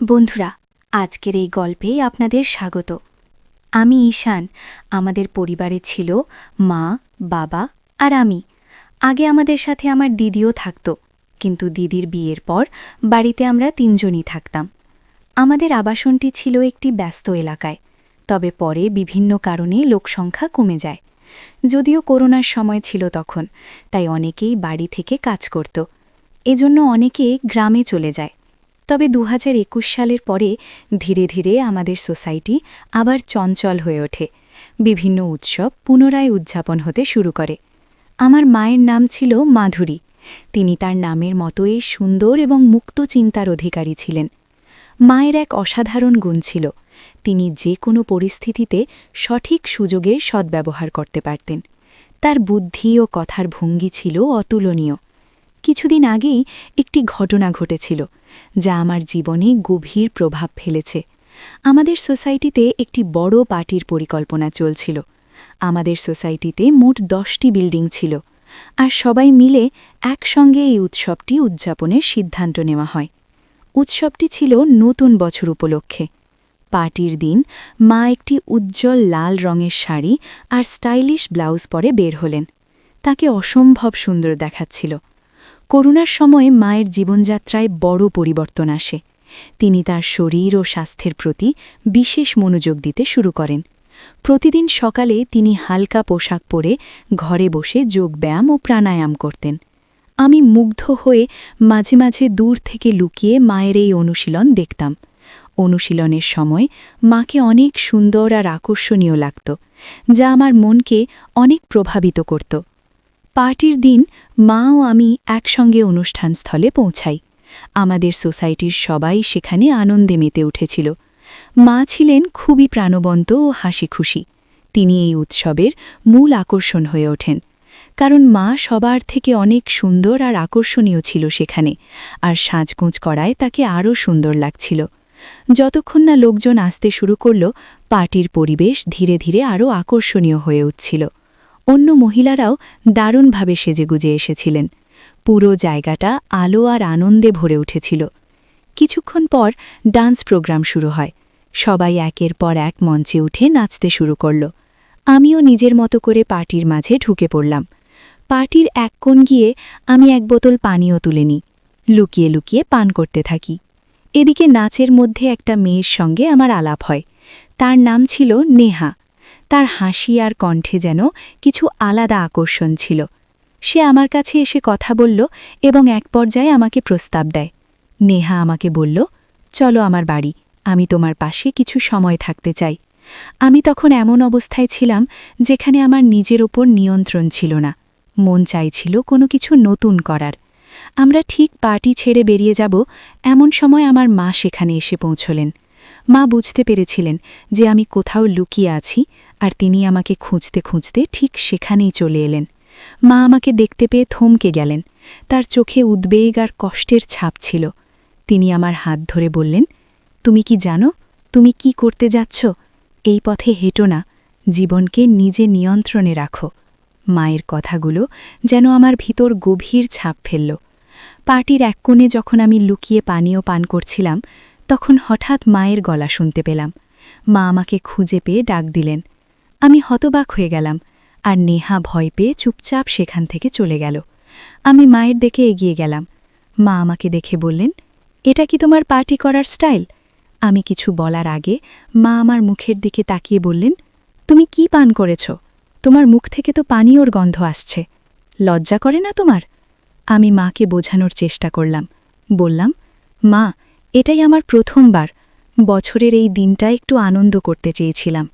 বন্ধুরা, আজকের এই গল্পে আপনাদের স্বাগত। আমি ঈশান। আমাদের পরিবারে ছিল মা, বাবা আর আমি। আগে আমাদের সাথে আমার দিদিও থাকত, কিন্তু দিদির বিয়ের পর বাড়িতে আমরা তিনজনই থাকতাম। আমাদের আবাসনটি ছিল একটি ব্যস্ত এলাকায়, তবে পরে বিভিন্ন কারণে লোকসংখ্যা কমে যায়। যদিও করোনার সময় ছিল তখন, তাই অনেকেই বাড়ি থেকে কাজ করত। এজন্য অনেকে গ্রামে চলে যায়। তবে ২০২১ সালের পরে ধীরে ধীরে আমাদের সোসাইটি আবার চঞ্চল হয়ে ওঠে। বিভিন্ন উৎসব পুনরায় উদযাপন হতে শুরু করে। আমার মায়ের নাম ছিল মাধুরী। তিনি তার নামের মতোই সুন্দর এবং মুক্ত চিন্তার অধিকারী ছিলেন। মায়ের এক অসাধারণ গুণ ছিল, তিনি যে কোনো পরিস্থিতিতে সঠিক সুযোগের সদ্ব্যবহার করতে পারতেন। তার বুদ্ধি ও কথার ভঙ্গি ছিল অতুলনীয়। কিছুদিন আগেই একটি ঘটনা ঘটেছিল, যা আমার জীবনে গভীর প্রভাব ফেলেছে। আমাদের সোসাইটিতে একটি বড় পার্টির পরিকল্পনা চলছিল। আমাদের সোসাইটিতে মোট ১০টি বিল্ডিং ছিল, আর সবাই মিলে একসঙ্গে এই উৎসবটি উদযাপনের সিদ্ধান্ত নেওয়া হয়। উৎসবটি ছিল নতুন বছর উপলক্ষে। পার্টির দিন মা একটি উজ্জ্বল লাল রঙের শাড়ি আর স্টাইলিশ ব্লাউজ পরে বের হলেন। তাকে অসম্ভব সুন্দর দেখাচ্ছিল। করোনার সময় মায়ের জীবনযাত্রায় বড় পরিবর্তন আসে। তিনি তার শরীর ও স্বাস্থ্যের প্রতি বিশেষ মনোযোগ দিতে শুরু করেন। প্রতিদিন সকালে তিনি হালকা পোশাক পরে ঘরে বসে যোগব্যায়াম ও প্রাণায়াম করতেন। আমি মুগ্ধ হয়ে মাঝে মাঝে দূর থেকে লুকিয়ে মায়ের এই অনুশীলন দেখতাম। অনুশীলনের সময় মাকে অনেক সুন্দর আর আকর্ষণীয় লাগত, যা আমার মনকে অনেক প্রভাবিত করত। পার্টির দিন মা ও আমি একসঙ্গে অনুষ্ঠানস্থলে পৌঁছাই। আমাদের সোসাইটির সবাই সেখানে আনন্দে মেতে উঠেছিল। মা ছিলেন খুবই প্রাণবন্ত ও হাসিখুশি। তিনি এই উৎসবের মূল আকর্ষণ হয়ে ওঠেন, কারণ মা সবার থেকে অনেক সুন্দর আর আকর্ষণীয় ছিল সেখানে, আর সাজগোজ করায় তাকে আরও সুন্দর লাগছিল। যতক্ষণ না লোকজন আসতে শুরু করল, পার্টির পরিবেশ ধীরে ধীরে আরও আকর্ষণীয় হয়ে উঠছিল। অন্য মহিলারাও দারুণভাবে সেজেগুজে এসেছিলেন। পুরো জায়গাটা আলো আর আনন্দে ভরে উঠেছিল। কিছুক্ষণ পর ডান্স প্রোগ্রাম শুরু হয়। সবাই একের পর এক মঞ্চে উঠে নাচতে শুরু করল। আমিও নিজের মতো করে পার্টির মাঝে ঢুকে পড়লাম। পার্টির এক কোণ গিয়ে আমি এক বোতল পানীয় তুলে নিই। লুকিয়ে লুকিয়ে পান করতে থাকি। এদিকে নাচের মধ্যে একটা মেয়ের সঙ্গে আমার আলাপ হয়। তার নাম ছিল নেহা। তার হাসি আর কণ্ঠে যেন কিছু আলাদা আকর্ষণ ছিল। সে আমার কাছে এসে কথা বলল এবং এক পর্যায়ে আমাকে প্রস্তাব দেয়। নেহা আমাকে বলল, চলো আমার বাড়ি, আমি তোমার পাশে কিছু সময় থাকতে চাই। আমি তখন এমন অবস্থায় ছিলাম যেখানে আমার নিজের ওপর নিয়ন্ত্রণ ছিল না। মন চাইছিল কোনো কিছু নতুন করার। আমরা ঠিক পার্টি ছেড়ে বেরিয়ে যাব, এমন সময় আমার মা সেখানে এসে পৌঁছলেন। মা বুঝতে পেরেছিলেন যে আমি কোথাও লুকিয়ে আছি, আর তিনি আমাকে খুঁজতে খুঁজতে ঠিক সেখানেই চলে এলেন। মা আমাকে দেখতে পেয়ে থমকে গেলেন। তার চোখে উদ্বেগ আর কষ্টের ছাপ ছিল। তিনি আমার হাত ধরে বললেন, তুমি কি জানো তুমি কি করতে যাচ্ছ? এই পথে হেঁটো না, জীবনকে নিজে নিয়ন্ত্রণে রাখো। মায়ের কথাগুলো যেন আমার ভিতর গভীর ছাপ ফেলল। পার্টির এক কোণে যখন আমি লুকিয়ে পানীয় পান করছিলাম, তখন হঠাৎ মায়ের গলা শুনতে পেলাম। মা আমাকে খুঁজে পেয়ে ডাক দিলেন। আমি হতবাক হয়ে গেলাম, আর নেহা ভয় পেয়ে চুপচাপ সেখান থেকে চলে গেল। আমি মায়ের দিকে এগিয়ে গেলাম। মা আমাকে দেখে বললেন, এটা কি তোমার পার্টি করার স্টাইল? আমি কিছু বলার আগে মা আমার মুখের দিকে তাকিয়ে বললেন, তুমি কি পান করেছ? তোমার মুখ থেকে তো পানীয়র গন্ধ আসছে। লজ্জা করে না তোমার? আমি মাকে বোঝানোর চেষ্টা করলাম। বললাম, মা, এটাই আমার প্রথমবার। বছরের এই দিনটা একটু আনন্দ করতে চেয়েছিলাম।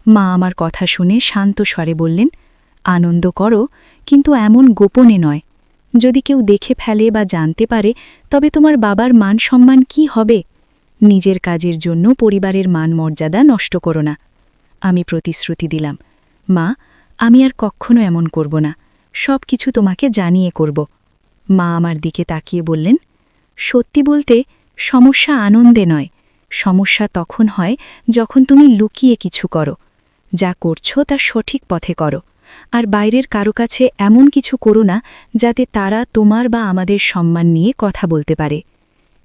মা আমার কথা শুনে শান্ত স্বরে বললেন, আনন্দ করো, কিন্তু এমন গোপনে নয়। যদি কেউ দেখে ফেলে বা জানতে পারে, তবে তোমার বাবার মান সম্মান কি হবে? নিজের কাজের জন্য পরিবারের মান মর্যাদা নষ্ট করো না। আমি প্রতিশ্রুতি দিলাম, মা, আমি আর কখনো এমন করব না। সব কিছু তোমাকে জানিয়ে করব। মা আমার দিকে তাকিয়ে বললেন, সত্যি বলতে সমস্যা আনন্দে নয়, সমস্যা তখন হয় যখন তুমি লুকিয়ে কিছু করো। যা করছো তা সঠিক পথে করো, আর বাইরের কারো কাছে এমন কিছু করো না যাতে তারা তোমার বা আমাদের সম্মান নিয়ে কথা বলতে পারে।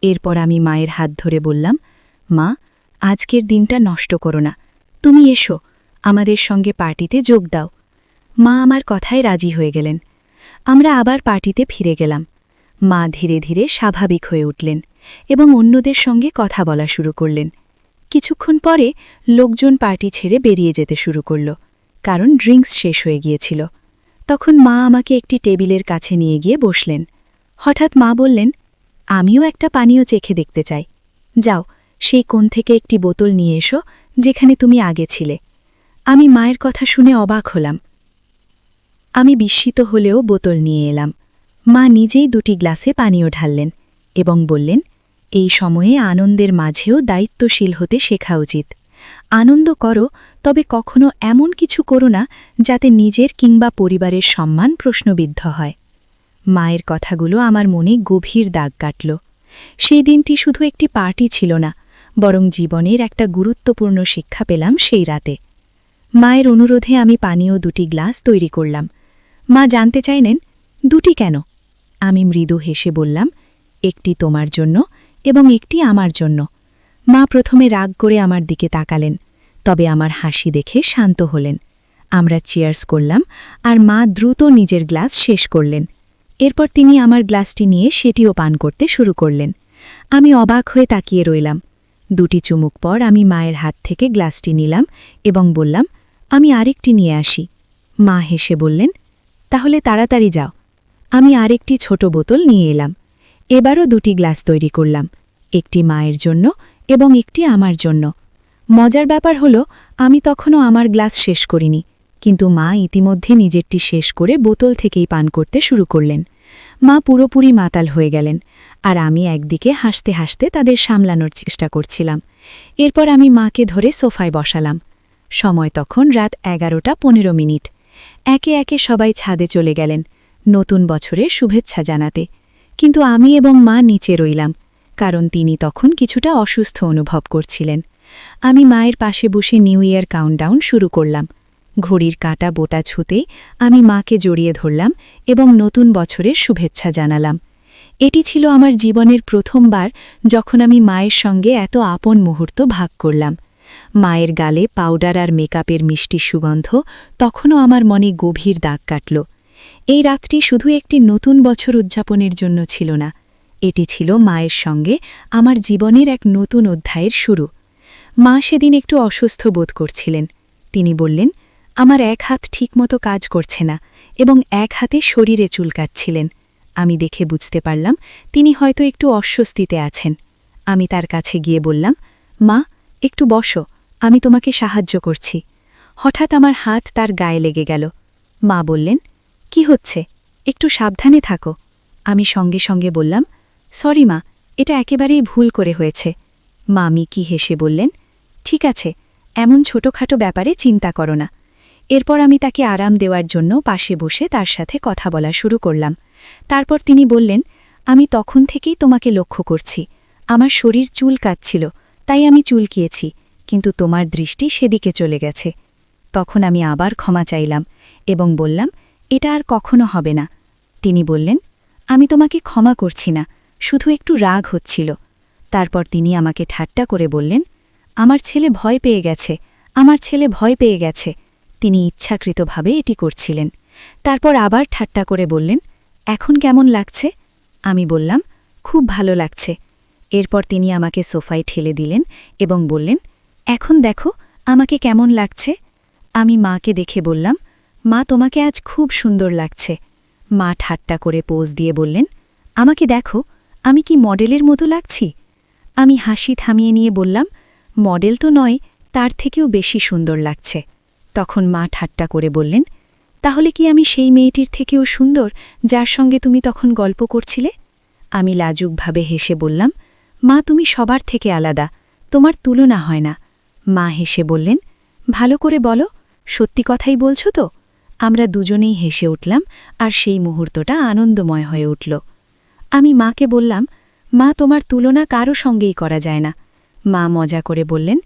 এরপর আমি মায়ের হাত ধরে বললাম, মা, আজকের দিনটা নষ্ট করো না, তুমি এসো, আমাদের সঙ্গে পার্টিতে যোগ দাও। মা আমার কথায় রাজি হয়ে গেলেন। আমরা আবার পার্টিতে ফিরে গেলাম। মা ধীরে ধীরে স্বাভাবিক হয়ে উঠলেন এবং অন্যদের সঙ্গে কথা বলা শুরু করলেন। কিছুক্ষণ পরে লোকজন পার্টি ছেড়ে বেরিয়ে যেতে শুরু করল, কারণ ড্রিঙ্কস শেষ হয়ে গিয়েছিল। তখন মা আমাকে একটি টেবিলের কাছে নিয়ে গিয়ে বসলেন। হঠাৎ মা বললেন, আমিও একটা পানীয় চেখে দেখতে চাই। যাও, সেই কোণ থেকে একটি বোতল নিয়ে এসো যেখানে তুমি আগে ছিলে। আমি মায়ের কথা শুনে অবাক হলাম। আমি বিস্মিত হলেও বোতল নিয়ে এলাম। মা নিজেই 2টি গ্লাসে পানীয় ঢাললেন এবং বললেন, এই সময়ে আনন্দের মাঝেও দায়িত্বশীল হতে শেখা উচিত। আনন্দ করো, তবে কখনো এমন কিছু করো না যাতে নিজের কিংবা পরিবারের সম্মান প্রশ্নবিদ্ধ হয়। মায়ের কথাগুলো আমার মনে গভীর দাগ কাটল। সেই দিনটি শুধু একটি পার্টি ছিল না, বরং জীবনের একটা গুরুত্বপূর্ণ শিক্ষা পেলাম সেই রাতে। মায়ের অনুরোধে আমি পানীয় 2টি গ্লাস তৈরি করলাম। মা জানতে চাইলেন, 2টি কেন? আমি মৃদু হেসে বললাম, একটি তোমার জন্য এবং একটি আমার জন্য। মা প্রথমে রাগ করে আমার দিকে তাকালেন, তবে আমার হাসি দেখে শান্ত হলেন। আমরা চিয়ার্স করলাম আর মা দ্রুত নিজের গ্লাস শেষ করলেন। এরপর তিনি আমার গ্লাসটি নিয়ে সেটিও পান করতে শুরু করলেন। আমি অবাক হয়ে তাকিয়ে রইলাম। 2টি চুমুক পর আমি মায়ের হাত থেকে গ্লাসটি নিলাম এবং বললাম, আমি আরেকটি নিয়ে আসি। মা হেসে বললেন, তাহলে তাড়াতাড়ি যাও। আমি আরেকটি ছোট বোতল নিয়ে এলাম। এবারও 2টি গ্লাস তৈরি করলাম, একটি মায়ের জন্য এবং একটি আমার জন্য। মজার ব্যাপার হলো, আমি তখনও আমার গ্লাস শেষ করিনি, কিন্তু মা ইতিমধ্যে নিজেরটি শেষ করে বোতল থেকেই পান করতে শুরু করলেন। মা পুরোপুরি মাতাল হয়ে গেলেন, আর আমি একদিকে হাসতে হাসতে তাদের সামলানোর চেষ্টা করছিলাম। এরপর আমি মাকে ধরে সোফায় বসালাম। সময় তখন রাত 11:15। একে একে সবাই ছাদে চলে গেলেন নতুন বছরের শুভেচ্ছা জানাতে, কিন্তু আমি এবং মা নিচে রইলাম, কারণ তিনি তখন কিছুটা অসুস্থ অনুভব করছিলেন। আমি মায়ের পাশে বসে নিউ ইয়ার কাউন্টডাউন শুরু করলাম। ঘড়ির কাঁটা বোটা ছুঁতেই আমি মাকে জড়িয়ে ধরলাম এবং নতুন বছরের শুভেচ্ছা জানালাম। এটি ছিল আমার জীবনের প্রথমবার যখন আমি মায়ের সঙ্গে এত আপন মুহূর্ত ভাগ করলাম। মায়ের গালে পাউডার আর মেকআপের মিষ্টি সুগন্ধ তখনও আমার মনে গভীর দাগ কাটল। এই রাতটি শুধু একটি নতুন বছর উদযাপনের জন্য ছিল না, এটি ছিল মায়ের সঙ্গে আমার জীবনের এক নতুন অধ্যায়ের শুরু। মা সেদিন একটু অসুস্থ বোধ করছিলেন। তিনি বললেন, আমার এক হাত ঠিকমতো কাজ করছে না এবং এক হাতে শরীরে চুল কাটছিলেন। আমি দেখে বুঝতে পারলাম তিনি হয়তো একটু অস্বস্তিতে আছেন। আমি তার কাছে গিয়ে বললাম, মা, একটু বসো, আমি তোমাকে সাহায্য করছি। হঠাৎ আমার হাত তার গায়ে লেগে গেল। মা বললেন, কি হচ্ছে? একটু সাবধানে থাকো। আমি সঙ্গে সঙ্গে বললাম, সরি মা, এটা একেবারেই ভুল করে হয়েছে। মা মিকি হেসে বললেন, ঠিক আছে, এমন ছোটখাটো ব্যাপারে চিন্তা করো না। এরপর আমি তাকে আরাম দেওয়ার জন্য পাশে বসে তার সাথে কথা বলা শুরু করলাম। তারপর তিনি বললেন, আমি তখন থেকেই তোমাকে লক্ষ্য করছি। আমার শরীর চুল কাটছিল, তাই আমি চুলকিয়েছি, কিন্তু তোমার দৃষ্টি সেদিকে চলে গেছে। তখন আমি আবার ক্ষমা চাইলাম এবং বললাম, এটা আর কখনো হবে না। তিনি বললেন, আমি তোমাকে ক্ষমা করছি না, শুধু একটু রাগ হচ্ছিল। তারপর তিনি আমাকে ঠাট্টা করে বললেন, আমার ছেলে ভয় পেয়ে গেছে, আমার ছেলে ভয় পেয়ে গেছে। তিনি ইচ্ছাকৃতভাবে এটি করছিলেন। তারপর আবার ঠাট্টা করে বললেন, এখন কেমন লাগছে? আমি বললাম, খুব ভালো লাগছে। এরপর তিনি আমাকে সোফায় ঠেলে দিলেন এবং বললেন, এখন দেখো আমাকে কেমন লাগছে। আমি মাকে দেখে বললাম, মা, তোমাকে আজ খুব সুন্দর লাগছে। মা ঠাট্টা করে পোজ দিয়ে বললেন, আমাকে দেখো, আমি কি মডেলের মতো লাগছি? আমি হাসি থামিয়ে নিয়ে বললাম, মডেল তো নয়, তার থেকেও বেশি সুন্দর লাগছে। তখন মা ঠাট্টা করে বললেন, তাহলে কি আমি সেই মেয়েটির থেকেও সুন্দর যার সঙ্গে তুমি তখন গল্প করছিলে? আমি লাজুকভাবে হেসে বললাম, মা, তুমি সবার থেকে আলাদা, তোমার তুলনা হয় না। মা হেসে বললেন, ভালো করে বলো, সত্যি কথাই বলছো তো? আমরা দুজনেই হেসে উঠলাম আর সেই মুহূর্তটা আনন্দময় হয়ে উঠল। আমি মাকে বললাম, মা, তোমার তুলনা কারো সঙ্গেই করা যায় না। মা মজা করে বললেন,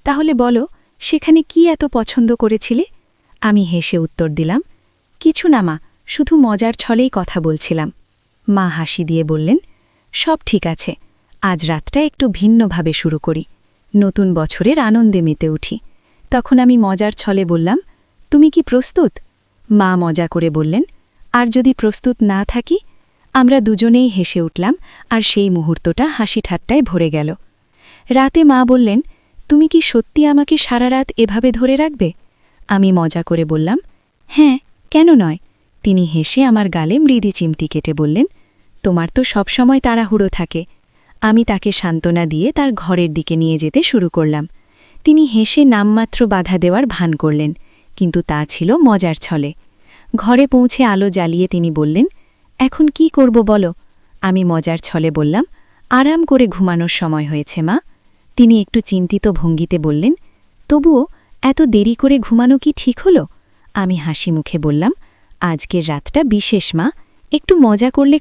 তাহলে বলো, সেখানে কি এত পছন্দ করেছিলে? আমি হেসে উত্তর দিলাম, কিছু না মা, শুধু মজার ছলেই কথা বলছিলাম। মা হাসি দিয়ে বললেন, সব ঠিক আছে, আজ রাতটা একটু ভিন্নভাবে শুরু করি, নতুন বছরের আনন্দে মেতে উঠি। তখন আমি মজার ছলে বললাম, তুমি কি প্রস্তুত? মা মজা করে বললেন, আর যদি প্রস্তুত না থাকি? আমরা দুজনেই হেসে উঠলাম, আর সেই মুহূর্তটা হাসি ঠাট্টায় ভরে গেল। রাতে মা বললেন, তুমি কি সত্যি আমাকে সারা রাত এভাবে ধরে রাখবে? আমি মজা করে বললাম, হ্যাঁ, কেন নয়। তিনি হেসে আমার গালে মৃদু চিমটি কেটে বললেন, তোমার তো সবসময় তাড়াহুড়ো থাকে। আমি তাকে সান্ত্বনা দিয়ে তার ঘরের দিকে নিয়ে যেতে শুরু করলাম। তিনি হেসে নামমাত্র বাধা দেওয়ার ভান করলেন, কিন্তু তা ছিল মজার ছলে। ঘরে পৌঁছে আলো জ্বালিয়ে তিনি বললেন, এখন কি করব বলো? আমি মজার ছলে বললাম, আরাম করে ঘুমানোর সময় হয়েছে মা। তিনি একটু চিন্তিত ভঙ্গিতে বললেন, তবুও এত দেরি করে ঘুমানো কি ঠিক হলো? আমি হাসি মুখে বললাম, আজকের রাতটা বিশেষ মা, একটু মজা করলে